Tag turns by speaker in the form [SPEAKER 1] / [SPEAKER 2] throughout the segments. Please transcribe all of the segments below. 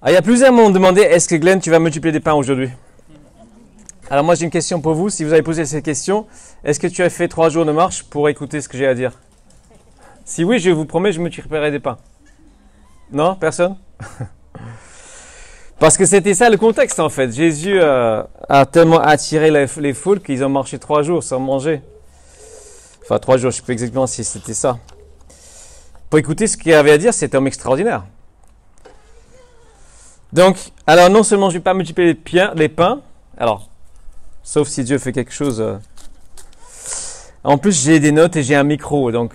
[SPEAKER 1] Ah, il y a plusieurs m'ont demandé, est-ce que Glenn, tu vas multiplier des pains aujourd'hui? Alors moi j'ai une question pour vous, si vous avez posé cette question, est-ce que tu as fait 3 jours de marche pour écouter ce que j'ai à dire? Si oui, je vous promets, je multiplierai des pains. Non? Personne? Parce que c'était ça le contexte en fait. Jésus a tellement attiré les foules qu'ils ont marché 3 jours sans manger. Enfin 3 jours, je ne sais pas exactement si c'était ça. Pour écouter ce qu'il avait à dire, c'est un homme extraordinaire. Donc, alors non seulement je ne vais pas multiplier les pains, alors, sauf si Dieu fait quelque chose. En plus, j'ai des notes et j'ai un micro, donc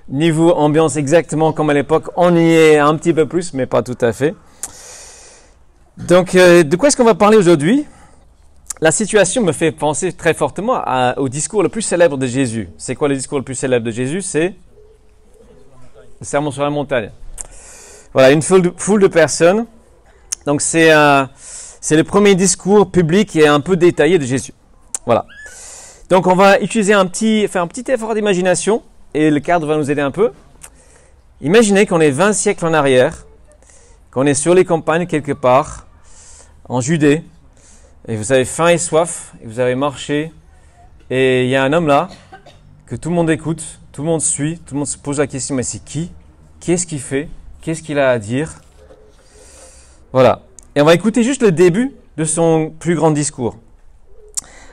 [SPEAKER 1] niveau ambiance exactement comme à l'époque, on y est un petit peu plus, mais pas tout à fait. Donc, de quoi est-ce qu'on va parler aujourd'hui? La situation me fait penser très fortement au discours le plus célèbre de Jésus. C'est quoi le discours le plus célèbre de Jésus? C'est le sermon sur la montagne. Voilà, une foule de personnes. Donc, c'est le premier discours public et un peu détaillé de Jésus. Voilà. Donc, on va utiliser faire un petit effort d'imagination et le cadre va nous aider un peu. Imaginez qu'on est 20 siècles en arrière, qu'on est sur les campagnes quelque part, en Judée, et vous avez faim et soif, et vous avez marché, et il y a un homme là, que tout le monde écoute, tout le monde suit, tout le monde se pose la question, mais c'est qui? Qu'est-ce qu'il fait? Qu'est-ce qu'il a à dire? Voilà. Et on va écouter juste le début de son plus grand discours.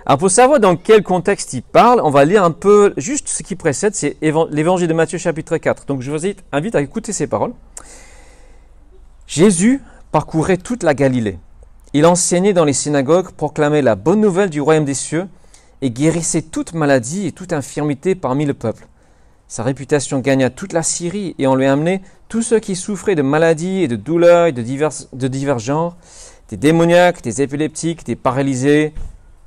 [SPEAKER 1] Alors pour savoir dans quel contexte il parle, on va lire un peu juste ce qui précède, c'est l'évangile de Matthieu chapitre 4. Donc je vous invite à écouter ces paroles. Jésus parcourait toute la Galilée. Il enseignait dans les synagogues, proclamait la bonne nouvelle du royaume des cieux et guérissait toute maladie et toute infirmité parmi le peuple. Sa réputation gagna toute la Syrie et on lui amenait tous ceux qui souffraient de maladies et de douleurs et de divers genres, des démoniaques, des épileptiques, des paralysés,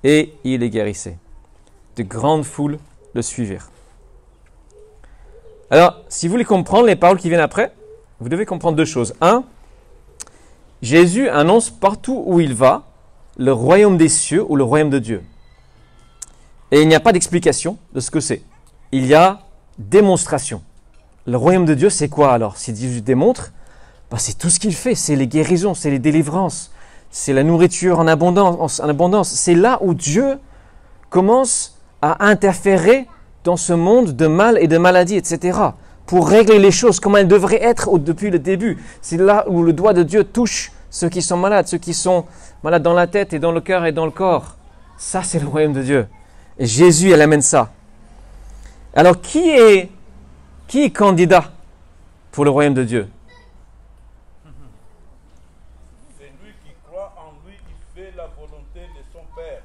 [SPEAKER 1] et il les guérissait. De grandes foules le suivirent. Alors, si vous voulez comprendre les paroles qui viennent après, vous devez comprendre 2 choses. 1, Jésus annonce partout où il va le royaume des cieux ou le royaume de Dieu. Et il n'y a pas d'explication de ce que c'est. Il y a démonstration. Le royaume de Dieu, c'est quoi alors? Si Jésus démontre, c'est tout ce qu'il fait. C'est les guérisons, c'est les délivrances, c'est la nourriture en abondance. C'est là où Dieu commence à interférer dans ce monde de mal et de maladie, etc. Pour régler les choses comme elles devraient être depuis le début. C'est là où le doigt de Dieu touche ceux qui sont malades, ceux qui sont malades dans la tête et dans le cœur et dans le corps. Ça, c'est le royaume de Dieu. Et Jésus, elle amène ça. Alors, qui est candidat pour le royaume de Dieu?
[SPEAKER 2] C'est lui qui croit en lui, qui fait la volonté de son Père.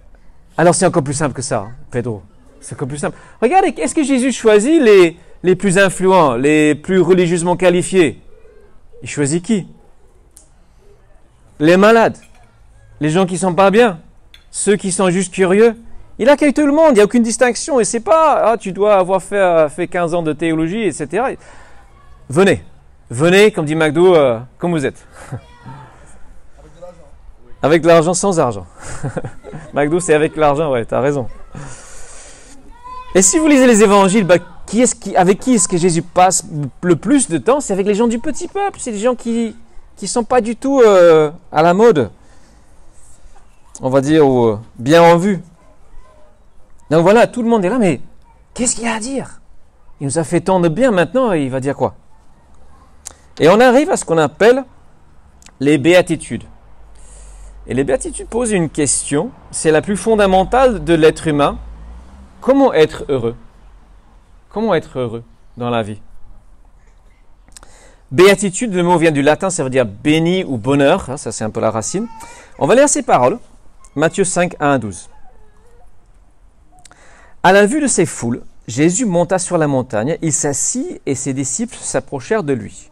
[SPEAKER 1] Alors, c'est encore plus simple que ça, Pedro. C'est encore plus simple. Regardez, est-ce que Jésus choisit les plus influents, les plus religieusement qualifiés? Il choisit qui? Les malades, les gens qui ne sont pas bien, ceux qui sont juste curieux. Il accueille tout le monde, il n'y a aucune distinction. Et c'est pas, tu dois avoir fait 15 ans de théologie, etc. Venez, comme dit McDo, comme vous êtes.
[SPEAKER 2] Avec de l'argent.
[SPEAKER 1] Avec de l'argent, sans argent. McDo, c'est avec l'argent, ouais, tu as raison. Et si vous lisez les évangiles, avec qui est-ce que Jésus passe le plus de temps? C'est avec les gens du petit peuple, c'est les gens qui ne sont pas du tout à la mode. On va dire, bien en vue. Donc voilà, tout le monde est là, mais qu'est-ce qu'il y a à dire? Il nous a fait tant de bien, maintenant il va dire quoi? Et on arrive à ce qu'on appelle les béatitudes. Et les béatitudes posent une question, c'est la plus fondamentale de l'être humain. Comment être heureux? Comment être heureux dans la vie? Béatitude, le mot vient du latin, ça veut dire béni ou bonheur, ça c'est un peu la racine. On va lire ces paroles, Matthieu 5, 1 à 12. À la vue de ces foules, Jésus monta sur la montagne, il s'assit et ses disciples s'approchèrent de lui.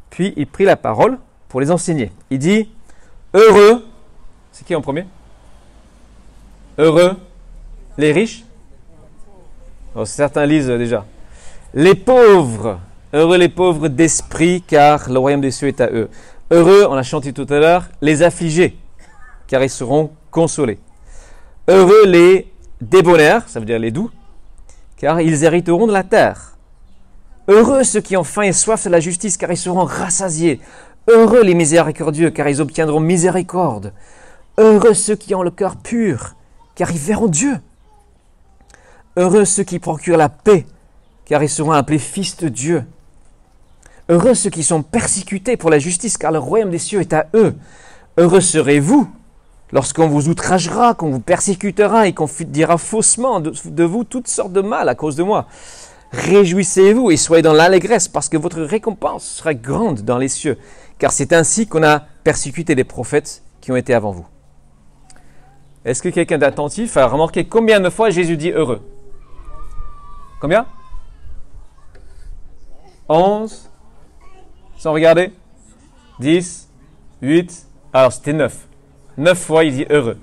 [SPEAKER 1] Puis il prit la parole pour les enseigner. Il dit, heureux, c'est qui en premier? Heureux, les riches? Oh, certains lisent déjà. Les pauvres, heureux les pauvres d'esprit, car le royaume des cieux est à eux. Heureux, on l'a chanté tout à l'heure, les affligés, car ils seront consolés. Heureux les débonnaires, ça veut dire les doux, car ils hériteront de la terre. Heureux ceux qui ont faim et soif de la justice, car ils seront rassasiés. Heureux les miséricordieux, car ils obtiendront miséricorde. Heureux ceux qui ont le cœur pur, car ils verront Dieu. Heureux ceux qui procurent la paix, car ils seront appelés fils de Dieu. Heureux ceux qui sont persécutés pour la justice, car le royaume des cieux est à eux. Heureux serez-vous lorsqu'on vous outragera, qu'on vous persécutera et qu'on dira faussement de vous toutes sortes de mal à cause de moi. Réjouissez-vous et soyez dans l'allégresse, parce que votre récompense sera grande dans les cieux, car c'est ainsi qu'on a persécuté les prophètes qui ont été avant vous. Est-ce que quelqu'un d'attentif a remarqué combien de fois Jésus dit heureux? Combien? 11? Sans regarder? 10? 8? Alors c'était 9. 9 fois il dit heureux.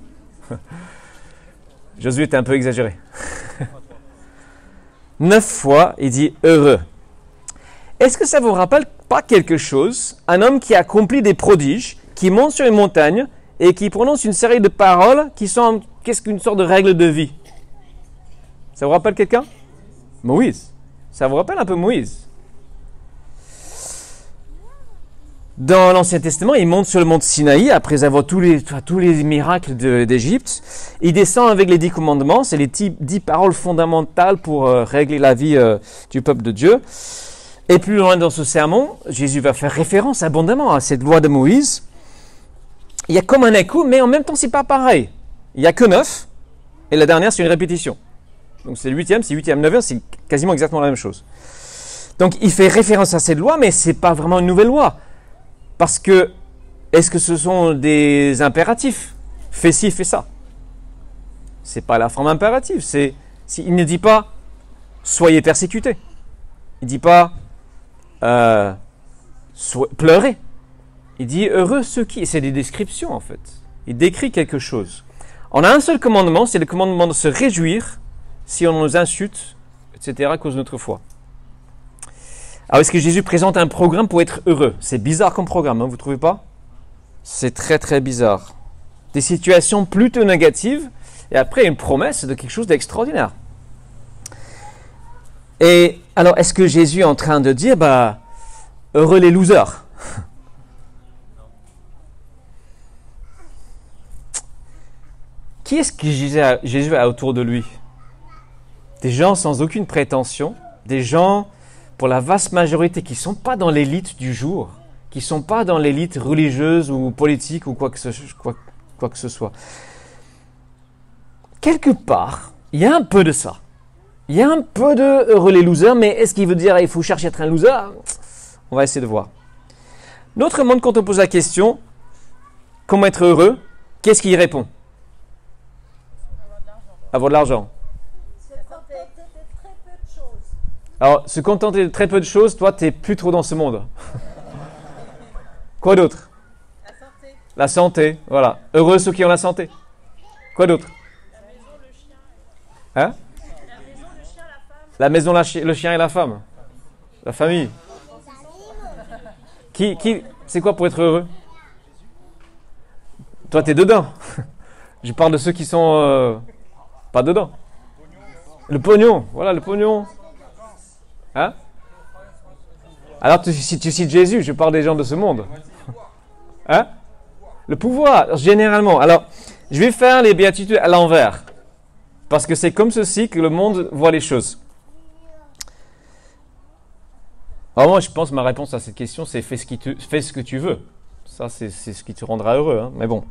[SPEAKER 1] Josué était un peu exagéré. 9 fois il dit heureux. Est-ce que ça vous rappelle pas quelque chose? Un homme qui accomplit des prodiges, qui monte sur une montagne et qui prononce une série de paroles qui sont qu'est-ce qu'une sorte de règle de vie. Ça vous rappelle quelqu'un? Moïse. Ça vous rappelle un peu Moïse? Dans l'Ancien Testament, il monte sur le mont Sinaï après avoir tous les miracles d'Égypte. Il descend avec les 10 commandements, c'est les 10 paroles fondamentales pour régler la vie du peuple de Dieu. Et plus loin dans ce sermon, Jésus va faire référence abondamment à cette loi de Moïse. Il y a comme un écho, mais en même temps, c'est pas pareil. Il n'y a que 9, et la dernière, c'est une répétition. Donc c'est le 8e, c'est 8e, 9e, c'est quasiment exactement la même chose. Donc il fait référence à cette loi, mais ce n'est pas vraiment une nouvelle loi. Parce que, est-ce que ce sont des impératifs? Fais ci, fais ça. Ce n'est pas la forme impérative. Il ne dit pas « soyez persécutés ». Il ne dit pas pleurez. Il dit « heureux ceux qui… » C'est des descriptions en fait. Il décrit quelque chose. On a un seul commandement, c'est le commandement de se réjouir si on nous insulte, etc. à cause de notre foi. Alors, est-ce que Jésus présente un programme pour être heureux? C'est bizarre comme programme, hein, vous ne trouvez pas? C'est très très bizarre. Des situations plutôt négatives, et après une promesse de quelque chose d'extraordinaire. Et alors, est-ce que Jésus est en train de dire, heureux les losers? Qui est-ce que Jésus a autour de lui? Des gens sans aucune prétention, des gens, pour la vaste majorité, qui ne sont pas dans l'élite du jour, qui ne sont pas dans l'élite religieuse ou politique ou quoi que ce soit. Quelque part, il y a un peu de ça. Il y a un peu de heureux les losers, mais est-ce qu'il veut dire il faut chercher à être un loser? On va essayer de voir. Notre monde, quand on pose la question, comment être heureux, qu'est-ce qu'il répond? Avoir de l'argent. Alors, se contenter de très peu de choses, toi, tu n'es plus trop dans ce monde. Quoi d'autre? La santé. La santé, voilà. Heureux ceux qui ont la santé. Quoi d'autre? La maison, le chien. Hein? La maison, le chien, la femme. La maison, le chien et la femme. La famille. C'est quoi pour être heureux? Toi, tu es dedans. Je parle de ceux qui sont pas dedans. Le pognon, voilà, le pognon. Hein? Alors, si tu cites Jésus, je parle des gens de ce monde. Hein? Le pouvoir, généralement. Alors, je vais faire les béatitudes à l'envers. Parce que c'est comme ceci que le monde voit les choses. Alors moi, je pense que ma réponse à cette question, c'est fais ce que tu veux. Ça, c'est ce qui te rendra heureux. Hein? Mais bon.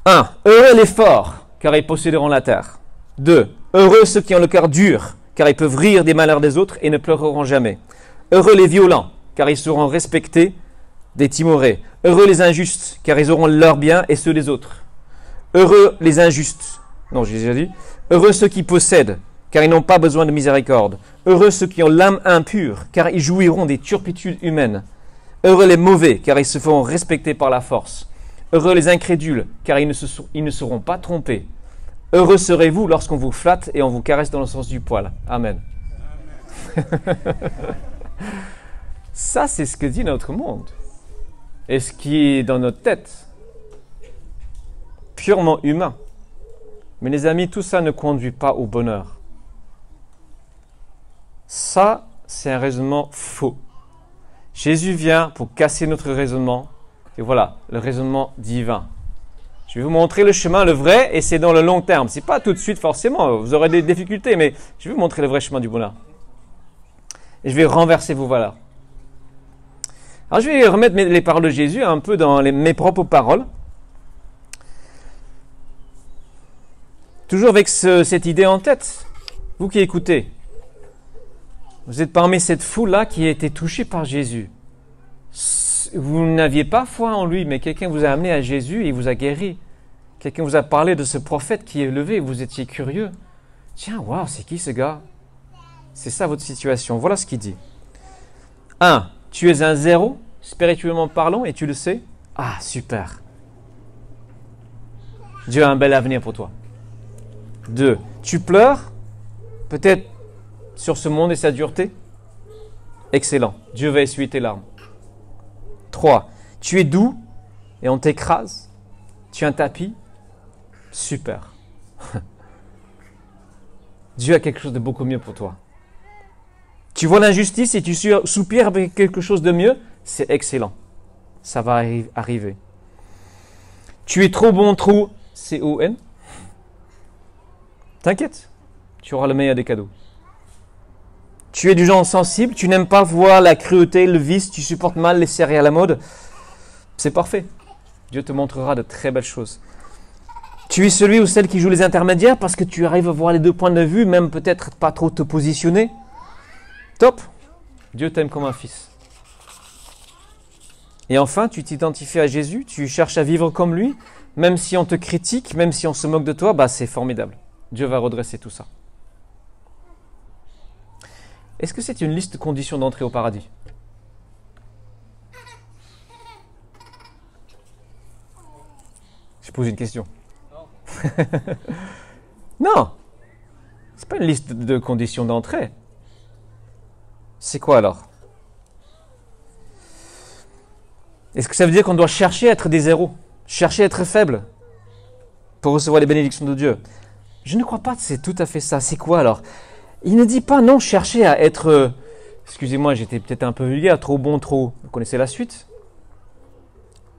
[SPEAKER 1] 1. Heureux les forts, car ils posséderont la terre. 2. Heureux ceux qui ont le cœur dur, car ils peuvent rire des malheurs des autres et ne pleureront jamais. Heureux les violents, car ils seront respectés des timorés. Heureux les injustes, car ils auront leurs biens et ceux des autres. Heureux les injustes. Non, j'ai déjà dit. Heureux ceux qui possèdent, car ils n'ont pas besoin de miséricorde. Heureux ceux qui ont l'âme impure, car ils jouiront des turpitudes humaines. Heureux les mauvais, car ils se feront respecter par la force. Heureux les incrédules, car ils ne seront pas trompés. Heureux serez-vous lorsqu'on vous flatte et on vous caresse dans le sens du poil. Amen. Ça, c'est ce que dit notre monde. Et ce qui est dans notre tête. Purement humain. Mais les amis, tout ça ne conduit pas au bonheur. Ça, c'est un raisonnement faux. Jésus vient pour casser notre raisonnement. Et voilà, le raisonnement divin. Je vais vous montrer le chemin, le vrai, et c'est dans le long terme. C'est pas tout de suite forcément, vous aurez des difficultés, mais je vais vous montrer le vrai chemin du bonheur. Et je vais renverser vos valeurs. Alors je vais remettre les paroles de Jésus un peu dans mes propres paroles. Toujours avec cette idée en tête. Vous qui écoutez, vous êtes parmi cette foule-là qui a été touchée par Jésus. Vous n'aviez pas foi en lui, mais quelqu'un vous a amené à Jésus et il vous a guéri. Quelqu'un vous a parlé de ce prophète qui est levé et vous étiez curieux. Tiens, waouh, c'est qui ce gars? C'est ça votre situation. Voilà ce qu'il dit. 1. Tu es un zéro, spirituellement parlant, et tu le sais. Ah, super. Dieu a un bel avenir pour toi. 2. Tu pleures, peut-être sur ce monde et sa dureté. Excellent. Dieu va essuyer tes larmes. 3. Tu es doux et on t'écrase. Tu es un tapis. Super. Dieu a quelque chose de beaucoup mieux pour toi. Tu vois l'injustice et tu soupires avec quelque chose de mieux. C'est excellent. Ça va arriver. Tu es trop bon, trop C-O-N. T'inquiète. Tu auras le meilleur des cadeaux. Tu es du genre sensible, tu n'aimes pas voir la cruauté, le vice, tu supportes mal les séries à la mode. C'est parfait. Dieu te montrera de très belles choses. Tu es celui ou celle qui joue les intermédiaires parce que tu arrives à voir les deux points de vue, même peut-être pas trop te positionner. Top. Dieu t'aime comme un fils. Et enfin, tu t'identifies à Jésus, tu cherches à vivre comme lui, même si on te critique, même si on se moque de toi, bah c'est formidable. Dieu va redresser tout ça. Est-ce que c'est une liste de conditions d'entrée au paradis? Je pose une question. Non. C'est pas une liste de conditions d'entrée. C'est quoi alors? Est-ce que ça veut dire qu'on doit chercher à être des zéros? Chercher à être faible pour recevoir les bénédictions de Dieu? Je ne crois pas que c'est tout à fait ça. C'est quoi alors? Il ne dit pas non, chercher à être, excusez-moi, j'étais peut-être un peu vulgaire, trop bon, trop. Vous connaissez la suite?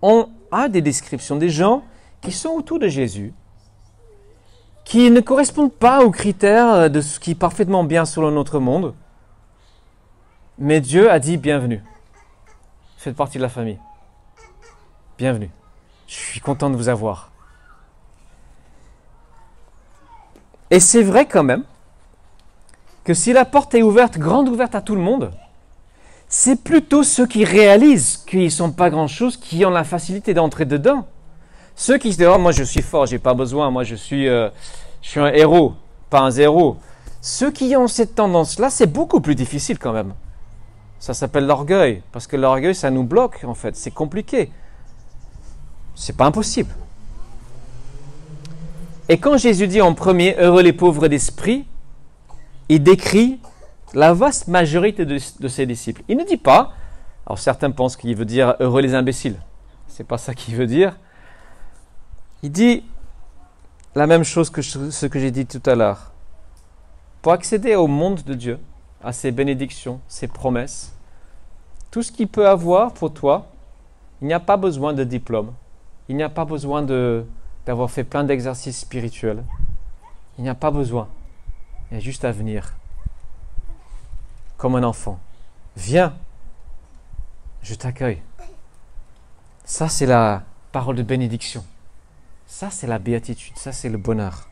[SPEAKER 1] On a des descriptions des gens qui sont autour de Jésus, qui ne correspondent pas aux critères de ce qui est parfaitement bien selon notre monde. Mais Dieu a dit bienvenue. Faites partie de la famille. Bienvenue. Je suis content de vous avoir. Et c'est vrai quand même que si la porte est ouverte, grande ouverte à tout le monde, c'est plutôt ceux qui réalisent qu'ils ne sont pas grand-chose qui ont la facilité d'entrer dedans. Ceux qui se disent « Oh, moi je suis fort, j'ai pas besoin, moi je suis un héros, pas un zéro ». Ceux qui ont cette tendance-là, c'est beaucoup plus difficile quand même. Ça s'appelle l'orgueil, parce que l'orgueil, ça nous bloque en fait, c'est compliqué. C'est pas impossible. Et quand Jésus dit en premier « Heureux les pauvres d'esprit », il décrit la vaste majorité de ses disciples. Il ne dit pas, alors certains pensent qu'il veut dire « Heureux les imbéciles ». C'est pas ça qu'il veut dire. Il dit la même chose que ce que j'ai dit tout à l'heure. Pour accéder au monde de Dieu, à ses bénédictions, ses promesses, tout ce qu'il peut avoir pour toi, il n'y a pas besoin de diplôme. Il n'y a pas besoin d'avoir fait plein d'exercices spirituels. Il n'y a pas besoin. Il y a juste à venir. Comme un enfant. Viens. Je t'accueille. Ça, c'est la parole de bénédiction. Ça, c'est la béatitude. Ça, c'est le bonheur.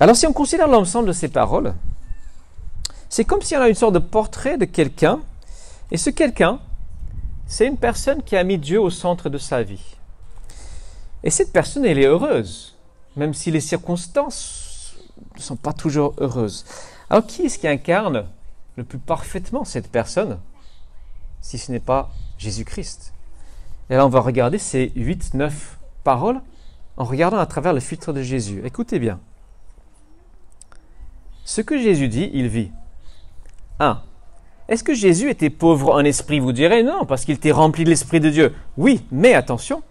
[SPEAKER 1] Alors, si on considère l'ensemble de ces paroles, c'est comme si on a une sorte de portrait de quelqu'un. Et ce quelqu'un, c'est une personne qui a mis Dieu au centre de sa vie. Et cette personne, elle est heureuse, même si les circonstances ne sont pas toujours heureuses. Alors, qui est-ce qui incarne le plus parfaitement cette personne, si ce n'est pas Jésus-Christ? Et là, on va regarder ces 8-9 paroles en regardant à travers le filtre de Jésus. Écoutez bien. Ce que Jésus dit, il vit. 1. Est-ce que Jésus était pauvre en esprit? Vous direz non, parce qu'il était rempli de l'Esprit de Dieu. Oui, mais attention,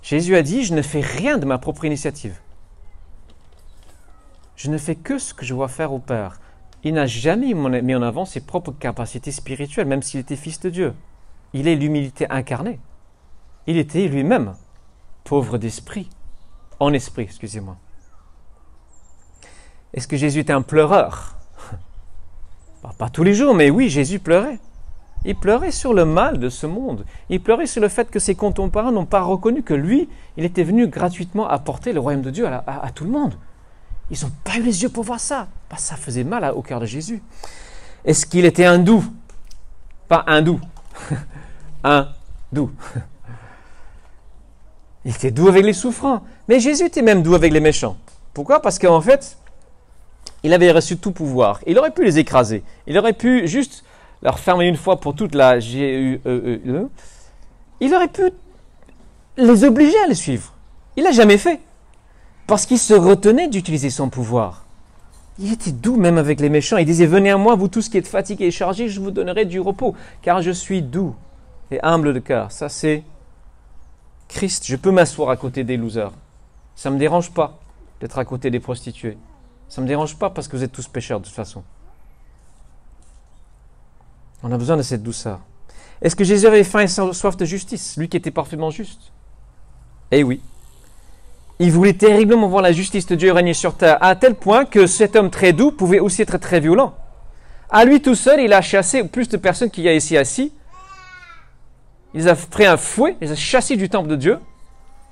[SPEAKER 1] Jésus a dit, je ne fais rien de ma propre initiative. Je ne fais que ce que je vois faire au Père. il n'a jamais mis en avant ses propres capacités spirituelles, même s'il était fils de Dieu. Il est l'humilité incarnée. Il était lui-même pauvre d'esprit, en esprit, excusez-moi. Est-ce que Jésus était un pleureur? Pas tous les jours, mais oui, Jésus pleurait. Il pleurait sur le mal de ce monde. Il pleurait sur le fait que ses contemporains n'ont pas reconnu que lui, il était venu gratuitement apporter le royaume de Dieu à tout le monde. Ils n'ont pas eu les yeux pour voir ça. Ça faisait mal au cœur de Jésus. Est-ce qu'il était hindou? Pas hindou. Hindou. Il était doux avec les souffrants. Mais Jésus était même doux avec les méchants. Pourquoi? Parce qu'en fait, il avait reçu tout pouvoir. Il aurait pu les écraser. Il aurait pu juste leur fermer une fois pour toute la G-U-E-E. Il aurait pu les obliger à les suivre. Il l'a jamais fait. Parce qu'il se retenait d'utiliser son pouvoir. Il était doux même avec les méchants. Il disait, venez à moi, vous tous qui êtes fatigués et chargés, je vous donnerai du repos. Car je suis doux et humble de cœur. Ça c'est Christ. Je peux m'asseoir à côté des losers. Ça ne me dérange pas d'être à côté des prostituées. Ça ne me dérange pas parce que vous êtes tous pécheurs de toute façon. On a besoin de cette douceur. Est-ce que Jésus avait faim et soif de justice, lui qui était parfaitement juste? Eh oui. Il voulait terriblement voir la justice de Dieu régner sur terre, à tel point que cet homme très doux pouvait aussi être très violent. À lui tout seul, il a chassé plus de personnes qu'il y a ici assis. Il a pris un fouet, il a chassé du temple de Dieu.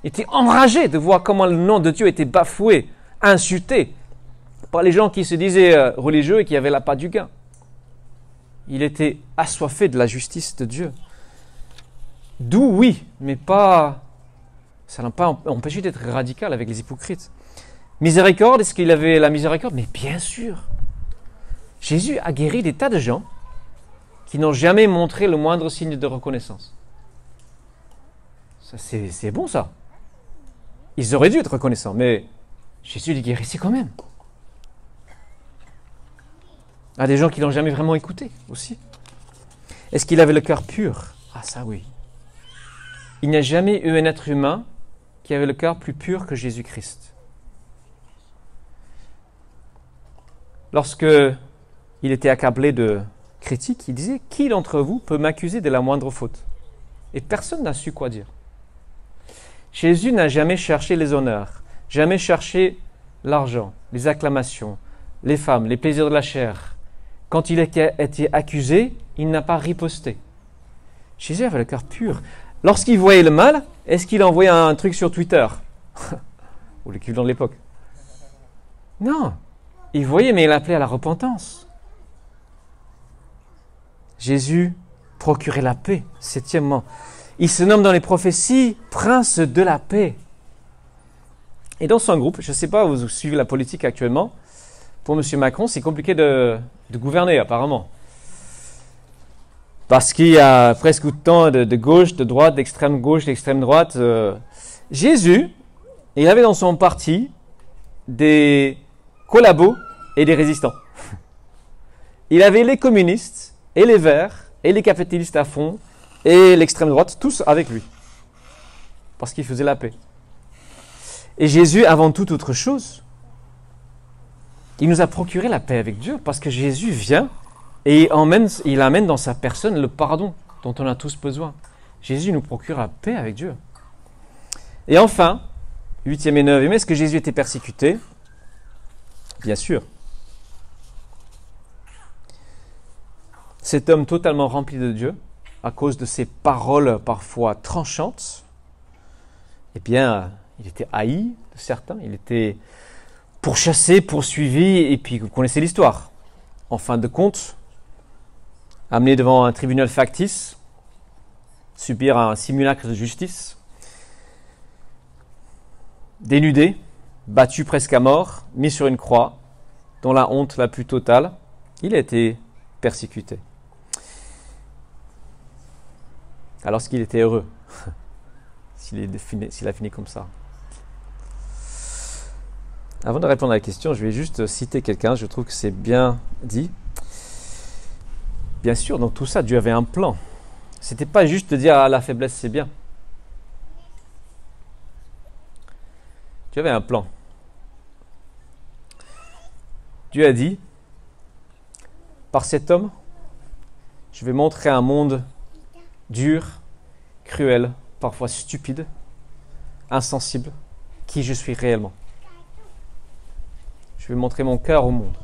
[SPEAKER 1] Il était enragé de voir comment le nom de Dieu était bafoué, insulté par les gens qui se disaient religieux et qui avaient la part du gain. Il était assoiffé de la justice de Dieu. Doux, oui, mais pas... Ça n'a pas empêché d'être radical avec les hypocrites. Miséricorde, est-ce qu'il avait la miséricorde? Mais bien sûr. Jésus a guéri des tas de gens qui n'ont jamais montré le moindre signe de reconnaissance. Ça, c'est bon, ça. Ils auraient dû être reconnaissants, mais Jésus les guérissait quand même. Il y a des gens qui l'ont jamais vraiment écouté aussi. Est-ce qu'il avait le cœur pur? Ah ça oui. Il n'y a jamais eu un être humain qui avait le cœur plus pur que Jésus-Christ. Lorsque il était accablé de critiques, il disait « Qui d'entre vous peut m'accuser de la moindre faute ?» Et personne n'a su quoi dire. Jésus n'a jamais cherché les honneurs, jamais cherché l'argent, les acclamations, les femmes, les plaisirs de la chair. Quand il a été accusé, il n'a pas riposté. Jésus avait le cœur pur. Lorsqu'il voyait le mal, est-ce qu'il envoyait un truc sur Twitter? Ou l'équivalent de l'époque? Non. Il voyait, mais il appelait à la repentance. Jésus procurait la paix. Septièmement, il se nomme dans les prophéties prince de la paix. Et dans son groupe, je ne sais pas, vous suivez la politique actuellement, pour M. Macron, c'est compliqué de gouverner apparemment. Parce qu'il y a presque autant de gauche, de droite, d'extrême gauche, d'extrême droite. Jésus, il avait dans son parti des collabos et des résistants. Il avait les communistes et les verts et les capitalistes à fond et l'extrême droite, tous avec lui. Parce qu'il faisait la paix. Et Jésus, avant toute autre chose, il nous a procuré la paix avec Dieu parce que Jésus vient et il amène dans sa personne le pardon dont on a tous besoin. Jésus nous procure la paix avec Dieu. Et enfin, 8e et 9e, est-ce que Jésus était persécuté? Bien sûr. Cet homme totalement rempli de Dieu, à cause de ses paroles parfois tranchantes, eh bien, il était haï de certains, il était pourchassé, poursuivi, et puis vous connaissez l'histoire. En fin de compte, amené devant un tribunal factice, subir un simulacre de justice, dénudé, battu presque à mort, mis sur une croix, dans la honte la plus totale, il a été persécuté. Alors qu'il était heureux, s'il a fini comme ça. Avant de répondre à la question, je vais juste citer quelqu'un, je trouve que c'est bien dit. Bien sûr, dans tout ça, Dieu avait un plan. C'était pas juste de dire ah, la faiblesse c'est bien. Dieu avait un plan. Dieu a dit par cet homme, je vais montrer un monde dur, cruel, parfois stupide, insensible, qui je suis réellement. Je vais montrer mon cœur au monde.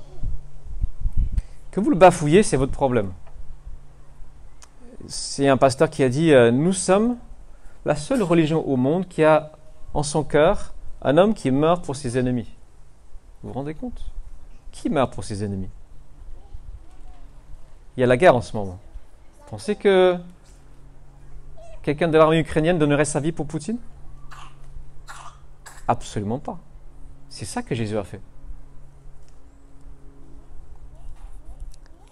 [SPEAKER 1] Que vous le bafouillez, c'est votre problème. C'est un pasteur qui a dit « Nous sommes la seule religion au monde qui a en son cœur un homme qui meurt pour ses ennemis. » Vous vous rendez compte? Qui meurt pour ses ennemis? Il y a la guerre en ce moment. Vous pensez que quelqu'un de l'armée ukrainienne donnerait sa vie pour Poutine? Absolument pas. C'est ça que Jésus a fait.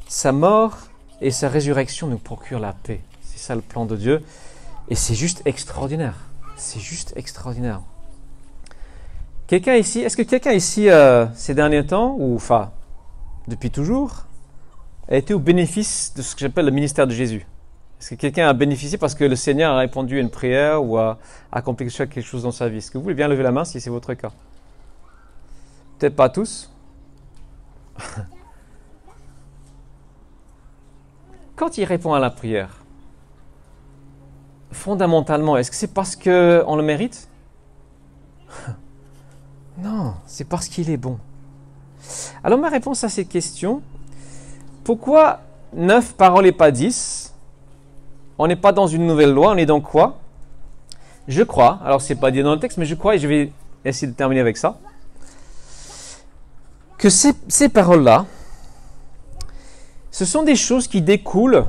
[SPEAKER 1] Sa mort et sa résurrection nous procurent la paix. C'est ça le plan de Dieu. Et c'est juste extraordinaire. C'est juste extraordinaire. Quelqu'un ici, est-ce que quelqu'un ici, ces derniers temps, ou enfin, depuis toujours, a été au bénéfice de ce que j'appelle le ministère de Jésus? Est-ce que quelqu'un a bénéficié parce que le Seigneur a répondu à une prière ou a accompli quelque chose dans sa vie? Est-ce que vous voulez bien lever la main si c'est votre cas? Peut-être pas tous. Quand il répond à la prière, fondamentalement, est-ce que c'est parce qu'on le mérite? Non, c'est parce qu'il est bon. Alors ma réponse à cette question, pourquoi 9 paroles et pas 10? On n'est pas dans une nouvelle loi, on est dans quoi? Je crois, alors c'est pas dit dans le texte, mais je crois, et je vais essayer de terminer avec ça, que ces paroles-là, ce sont des choses qui découlent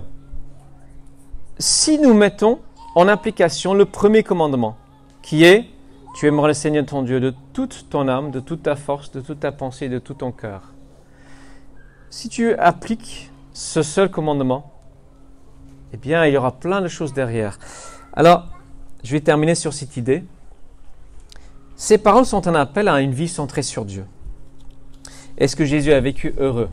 [SPEAKER 1] si nous mettons en application le premier commandement, qui est « Tu aimeras le Seigneur ton Dieu de toute ton âme, de toute ta force, de toute ta pensée, de tout ton cœur. » Si tu appliques ce seul commandement, eh bien, il y aura plein de choses derrière. Alors, je vais terminer sur cette idée. Ces paroles sont un appel à une vie centrée sur Dieu. Est-ce que Jésus a vécu heureux?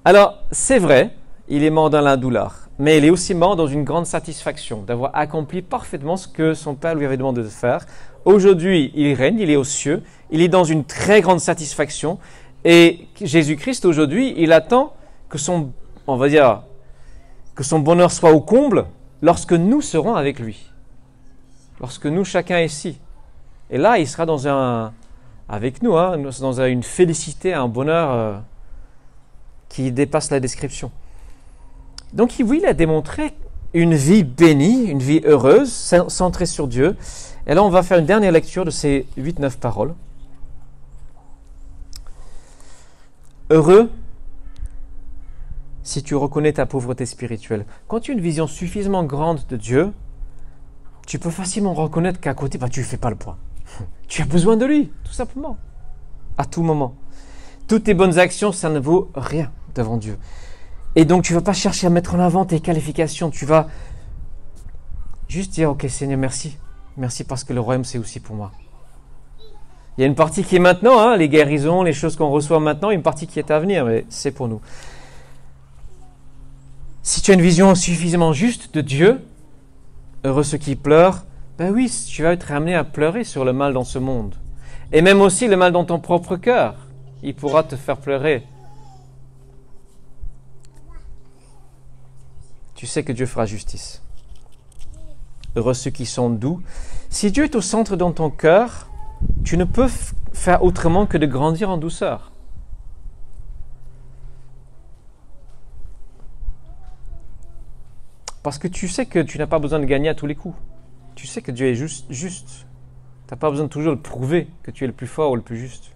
[SPEAKER 1] Alors, c'est vrai, il est mort dans la douleur, mais il est aussi mort dans une grande satisfaction d'avoir accompli parfaitement ce que son Père lui avait demandé de faire. Aujourd'hui, il règne, il est aux cieux, il est dans une très grande satisfaction, et Jésus-Christ, aujourd'hui, il attend que son bonheur soit au comble lorsque nous serons avec lui. Lorsque nous, chacun ici. Et là, il sera avec nous, dans une félicité, un bonheur qui dépasse la description. Donc oui, il a démontré une vie bénie, une vie heureuse, centrée sur Dieu. Et là, on va faire une dernière lecture de ces 8-9 paroles. Heureux si tu reconnais ta pauvreté spirituelle. Quand tu as une vision suffisamment grande de Dieu, tu peux facilement reconnaître qu'à côté, tu ne fais pas le poids. Tu as besoin de lui, tout simplement, à tout moment. Toutes tes bonnes actions, ça ne vaut rien devant Dieu. Et donc, tu ne vas pas chercher à mettre en avant tes qualifications. Tu vas juste dire, ok Seigneur, merci. Merci parce que le royaume, c'est aussi pour moi. Il y a une partie qui est maintenant, les guérisons, les choses qu'on reçoit maintenant, une partie qui est à venir, mais c'est pour nous. Si tu as une vision suffisamment juste de Dieu, heureux ceux qui pleurent, ben oui, tu vas être amené à pleurer sur le mal dans ce monde. Et même aussi le mal dans ton propre cœur. Il pourra te faire pleurer. Tu sais que Dieu fera justice. Heureux ceux qui sont doux. Si Dieu est au centre dans ton cœur, tu ne peux faire autrement que de grandir en douceur. Parce que tu sais que tu n'as pas besoin de gagner à tous les coups. Tu sais que Dieu est juste. Tu n'as pas besoin de toujours le prouver que tu es le plus fort ou le plus juste.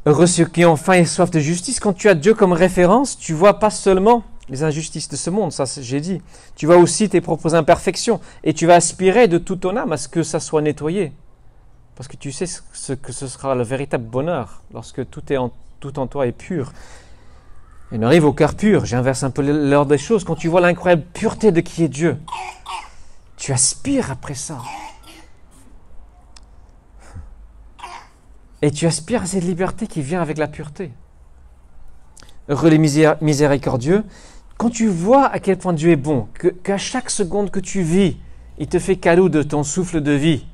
[SPEAKER 1] Heureux ceux qui ont faim et soif de justice. Quand tu as Dieu comme référence, tu vois pas seulement les injustices de ce monde, ça j'ai dit. Tu vois aussi tes propres imperfections et tu vas aspirer de toute ton âme à ce que ça soit nettoyé. Parce que tu sais que ce sera le véritable bonheur lorsque tout en toi est pur. Et on arrive au cœur pur. J'inverse un peu l'ordre des choses. Quand tu vois l'incroyable pureté de qui est Dieu, tu aspires après ça. Et tu aspires à cette liberté qui vient avec la pureté. Heureux les miséricordieux, quand tu vois à quel point Dieu est bon, qu'à chaque seconde que tu vis, il te fait cadeau de ton souffle de vie,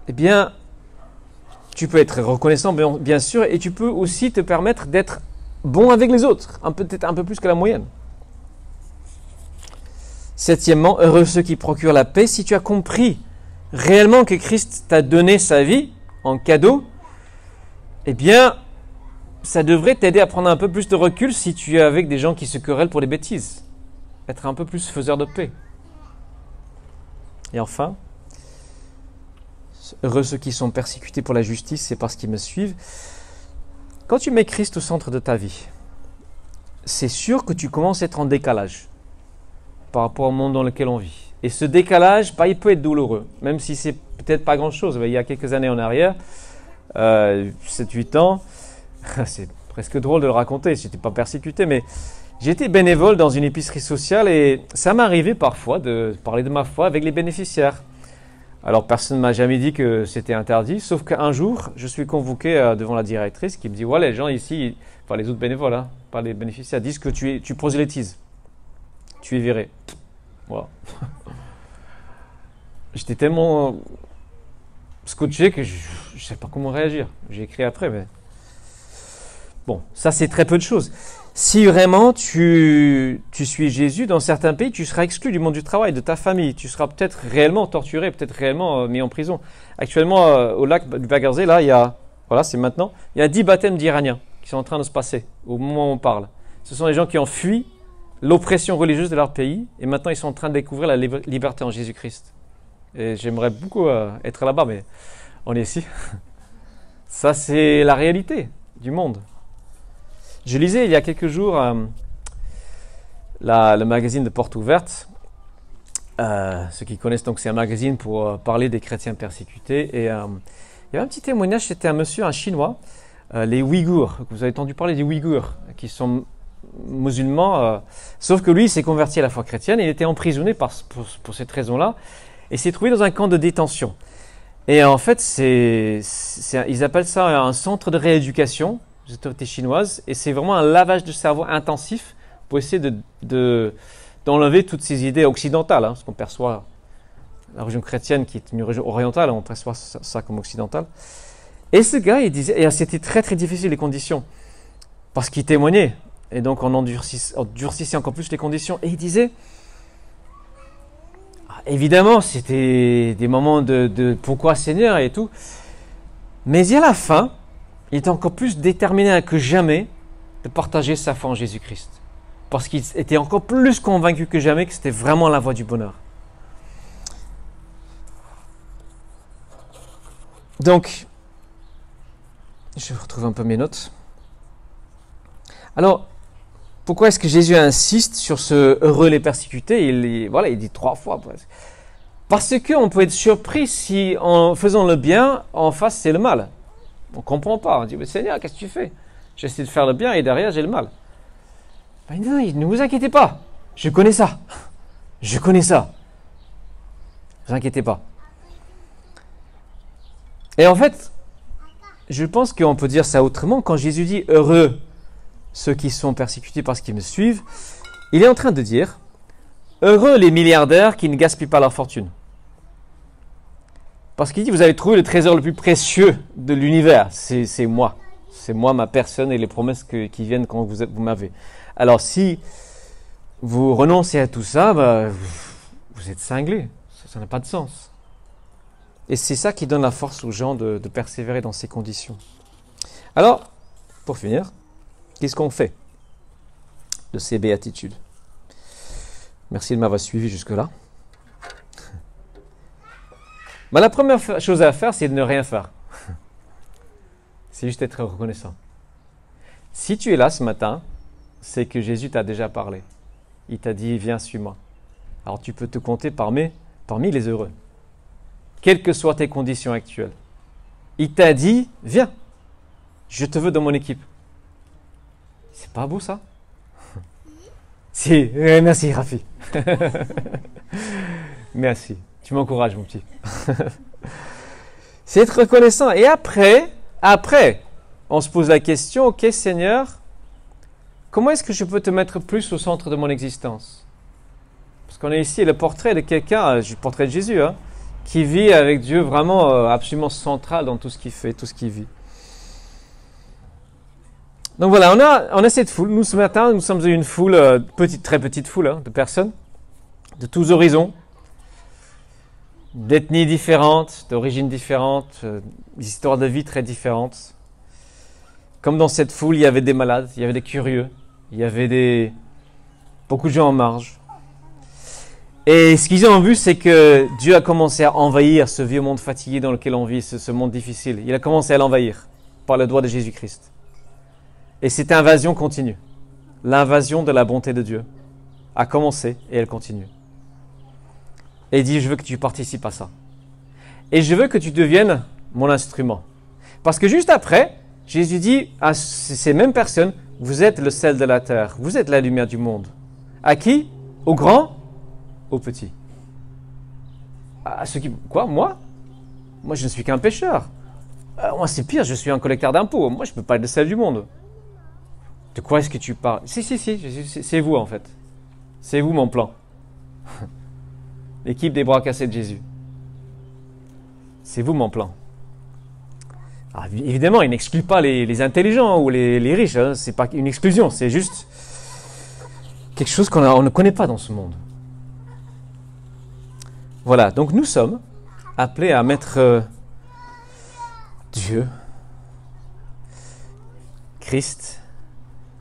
[SPEAKER 1] eh bien, tu peux être reconnaissant, bien sûr, et tu peux aussi te permettre d'être bon avec les autres, peut-être un peu plus que la moyenne. Septièmement, heureux ceux qui procurent la paix. Si tu as compris réellement que Christ t'a donné sa vie en cadeau, eh bien, ça devrait t'aider à prendre un peu plus de recul si tu es avec des gens qui se querellent pour des bêtises. Être un peu plus faiseur de paix. Et enfin, heureux ceux qui sont persécutés pour la justice, c'est parce qu'ils me suivent. Quand tu mets Christ au centre de ta vie, c'est sûr que tu commences à être en décalage par rapport au monde dans lequel on vit. Et ce décalage, il peut être douloureux, même si c'est peut-être pas grand-chose. Il y a quelques années en arrière, 7-8 ans, c'est presque drôle de le raconter, je n'étais pas persécuté, mais j'étais bénévole dans une épicerie sociale et ça m'arrivait parfois de parler de ma foi avec les bénéficiaires. Alors personne ne m'a jamais dit que c'était interdit, sauf qu'un jour, je suis convoqué devant la directrice qui me dit « Ouais, les gens ici, enfin les autres bénévoles, hein, pas les bénéficiaires, disent que tu prosélytises. Tu es viré. » Voilà. J'étais tellement scotché que je ne sais pas comment réagir. J'ai écrit après, mais... Bon, ça c'est très peu de choses. Si vraiment tu suis Jésus, dans certains pays, tu seras exclu du monde du travail, de ta famille. Tu seras peut-être réellement torturé, peut-être réellement mis en prison. Actuellement, au lac du Baghersey, là, c'est maintenant, il y a 10 baptêmes d'Iraniens qui sont en train de se passer au moment où on parle. Ce sont les gens qui ont fui l'oppression religieuse de leur pays et maintenant ils sont en train de découvrir la liberté en Jésus-Christ. Et j'aimerais beaucoup être là-bas, mais on est ici. Ça, c'est la réalité du monde. Je lisais il y a quelques jours le magazine de Porte Ouverte. Ceux qui connaissent, donc c'est un magazine pour parler des chrétiens persécutés. Et il y avait un petit témoignage, c'était un monsieur, un Chinois, les Ouïghours. Vous avez entendu parler des Ouïghours, qui sont musulmans. Sauf que lui, il s'est converti à la foi chrétienne. Et il était emprisonné pour cette raison-là. Et s'est trouvé dans un camp de détention. Et en fait, ils appellent ça un centre de rééducation des autorités chinoises. Et c'est vraiment un lavage de cerveau intensif pour essayer d'enlever toutes ces idées occidentales, parce qu'on perçoit la religion chrétienne qui est une religion orientale, on perçoit ça comme occidentale. Et ce gars, il disait, et c'était très très difficile les conditions, parce qu'il témoignait, et donc on endurcissait encore plus les conditions. Et il disait, évidemment, c'était des moments de pourquoi Seigneur et tout, mais à la fin, il était encore plus déterminé que jamais de partager sa foi en Jésus-Christ. Parce qu'il était encore plus convaincu que jamais que c'était vraiment la voie du bonheur. Donc, je retrouve un peu mes notes. Alors, pourquoi est-ce que Jésus insiste sur ce « heureux les persécutés » il dit 3 fois presque. Parce qu'on peut être surpris si en faisant le bien, en face c'est le mal. On ne comprend pas. On dit « Seigneur, qu'est-ce que tu fais? J'essaie de faire le bien et derrière j'ai le mal. » Ben non, ne vous inquiétez pas. Je connais ça. Je connais ça. Ne vous inquiétez pas. Et en fait, je pense qu'on peut dire ça autrement. Quand Jésus dit « heureux ceux qui sont persécutés parce qu'ils me suivent », il est en train de dire « heureux les milliardaires qui ne gaspillent pas leur fortune ». Parce qu'il dit, vous avez trouvé le trésor le plus précieux de l'univers. C'est moi. C'est moi, ma personne et les promesses qui viennent quand vous m'avez. Alors si vous renoncez à tout ça, vous êtes cinglé. Ça n'a pas de sens. Et c'est ça qui donne la force aux gens de persévérer dans ces conditions. Alors, pour finir, qu'est-ce qu'on fait de ces béatitudes? Merci de m'avoir suivi jusque-là. La première chose à faire, c'est de ne rien faire. C'est juste être reconnaissant. Si tu es là ce matin, c'est que Jésus t'a déjà parlé. Il t'a dit, viens, suis-moi. Alors tu peux te compter parmi les heureux. Quelles que soient tes conditions actuelles. Il t'a dit, viens, je te veux dans mon équipe. C'est pas beau ça? Si, merci Rafi. Merci. Tu m'encourages, mon petit. C'est être reconnaissant. Et après, on se pose la question, ok Seigneur, comment est-ce que je peux te mettre plus au centre de mon existence? Parce qu'on est ici, le portrait de quelqu'un, le portrait de Jésus, qui vit avec Dieu vraiment absolument central dans tout ce qu'il fait, tout ce qu'il vit. Donc voilà, on a cette foule. Nous, ce matin, nous sommes une foule, très petite foule de personnes, de tous horizons, d'ethnies différentes, d'origines différentes, d'histoires de vie très différentes. Comme dans cette foule, il y avait des malades, il y avait des curieux, il y avait beaucoup de gens en marge. Et ce qu'ils ont vu, c'est que Dieu a commencé à envahir ce vieux monde fatigué dans lequel on vit, ce monde difficile. Il a commencé à l'envahir par le doigt de Jésus-Christ. Et cette invasion continue. L'invasion de la bonté de Dieu a commencé et elle continue. Et il dit, je veux que tu participes à ça. Et je veux que tu deviennes mon instrument. Parce que juste après, Jésus dit à ces mêmes personnes, vous êtes le sel de la terre, vous êtes la lumière du monde. À qui? Aux grands, aux petits. À ceux qui... Quoi? Moi? Moi, je ne suis qu'un pécheur. Moi, c'est pire, je suis un collecteur d'impôts. Moi, je ne peux pas être le sel du monde. De quoi est-ce que tu parles? Si, c'est vous en fait. C'est vous mon plan. L'équipe des bras cassés de Jésus. C'est vous mon plan. Alors, évidemment, il n'exclut pas les intelligents ou les riches. Hein. Ce n'est pas une exclusion, c'est juste quelque chose qu'on ne connaît pas dans ce monde. Voilà, donc nous sommes appelés à mettre Dieu, Christ,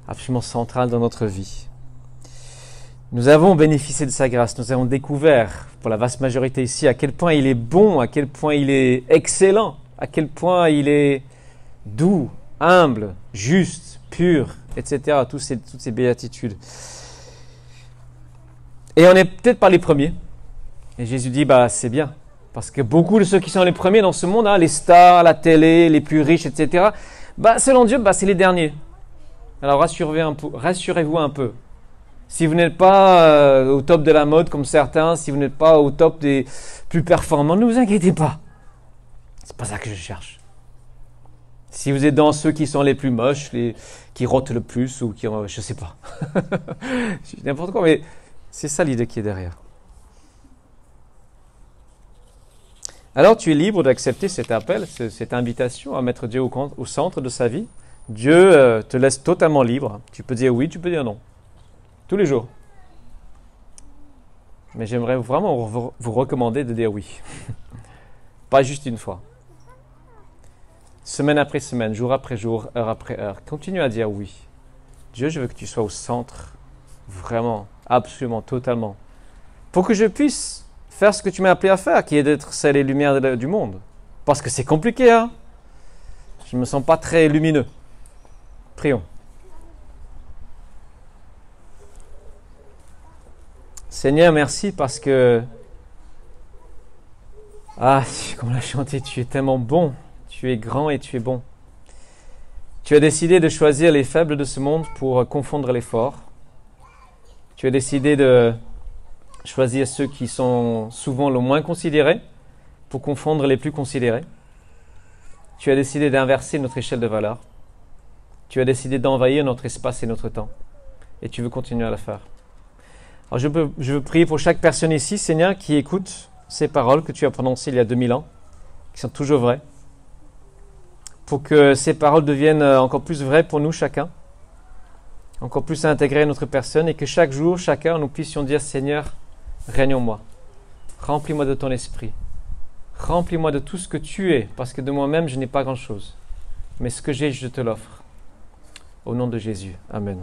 [SPEAKER 1] absolument central dans notre vie. Nous avons bénéficié de sa grâce, nous avons découvert, pour la vaste majorité ici, à quel point il est bon, à quel point il est excellent, à quel point il est doux, humble, juste, pur, etc. Toutes ces béatitudes. Et on n'est peut-être pas les premiers. Et Jésus dit, c'est bien. Parce que beaucoup de ceux qui sont les premiers dans ce monde, les stars, la télé, les plus riches, etc., selon Dieu, c'est les derniers. Alors rassurez-vous un peu. Si vous n'êtes pas au top de la mode comme certains, si vous n'êtes pas au top des plus performants, ne vous inquiétez pas. C'est pas ça que je cherche. Si vous êtes dans ceux qui sont les plus moches, qui rotent le plus, ou qui ont, je sais pas. N'importe quoi, mais c'est ça l'idée qui est derrière. Alors tu es libre d'accepter cet appel, cette invitation à mettre Dieu au centre de sa vie. Dieu te laisse totalement libre. Tu peux dire oui, tu peux dire non. Tous les jours. Mais j'aimerais vraiment vous recommander de dire oui. Pas juste une fois. Semaine après semaine, jour après jour, heure après heure. Continue à dire oui. Dieu, je veux que tu sois au centre. Vraiment, absolument, totalement. Pour que je puisse faire ce que tu m'as appelé à faire, qui est d'être sel et lumière du monde. Parce que c'est compliqué, hein. Je ne me sens pas très lumineux. Prions. Seigneur, merci parce que... comme on l'a chanté, tu es tellement bon. Tu es grand et tu es bon. Tu as décidé de choisir les faibles de ce monde pour confondre les forts. Tu as décidé de choisir ceux qui sont souvent le moins considérés pour confondre les plus considérés. Tu as décidé d'inverser notre échelle de valeur. Tu as décidé d'envahir notre espace et notre temps. Et tu veux continuer à le faire. Alors je veux prier pour chaque personne ici, Seigneur, qui écoute ces paroles que tu as prononcées il y a 2000 ans, qui sont toujours vraies, pour que ces paroles deviennent encore plus vraies pour nous chacun, encore plus intégrées à notre personne, et que chaque jour, chacun, nous puissions dire, Seigneur, règne en moi, remplis-moi de ton esprit, remplis-moi de tout ce que tu es, parce que de moi-même, je n'ai pas grand-chose, mais ce que j'ai, je te l'offre. Au nom de Jésus. Amen.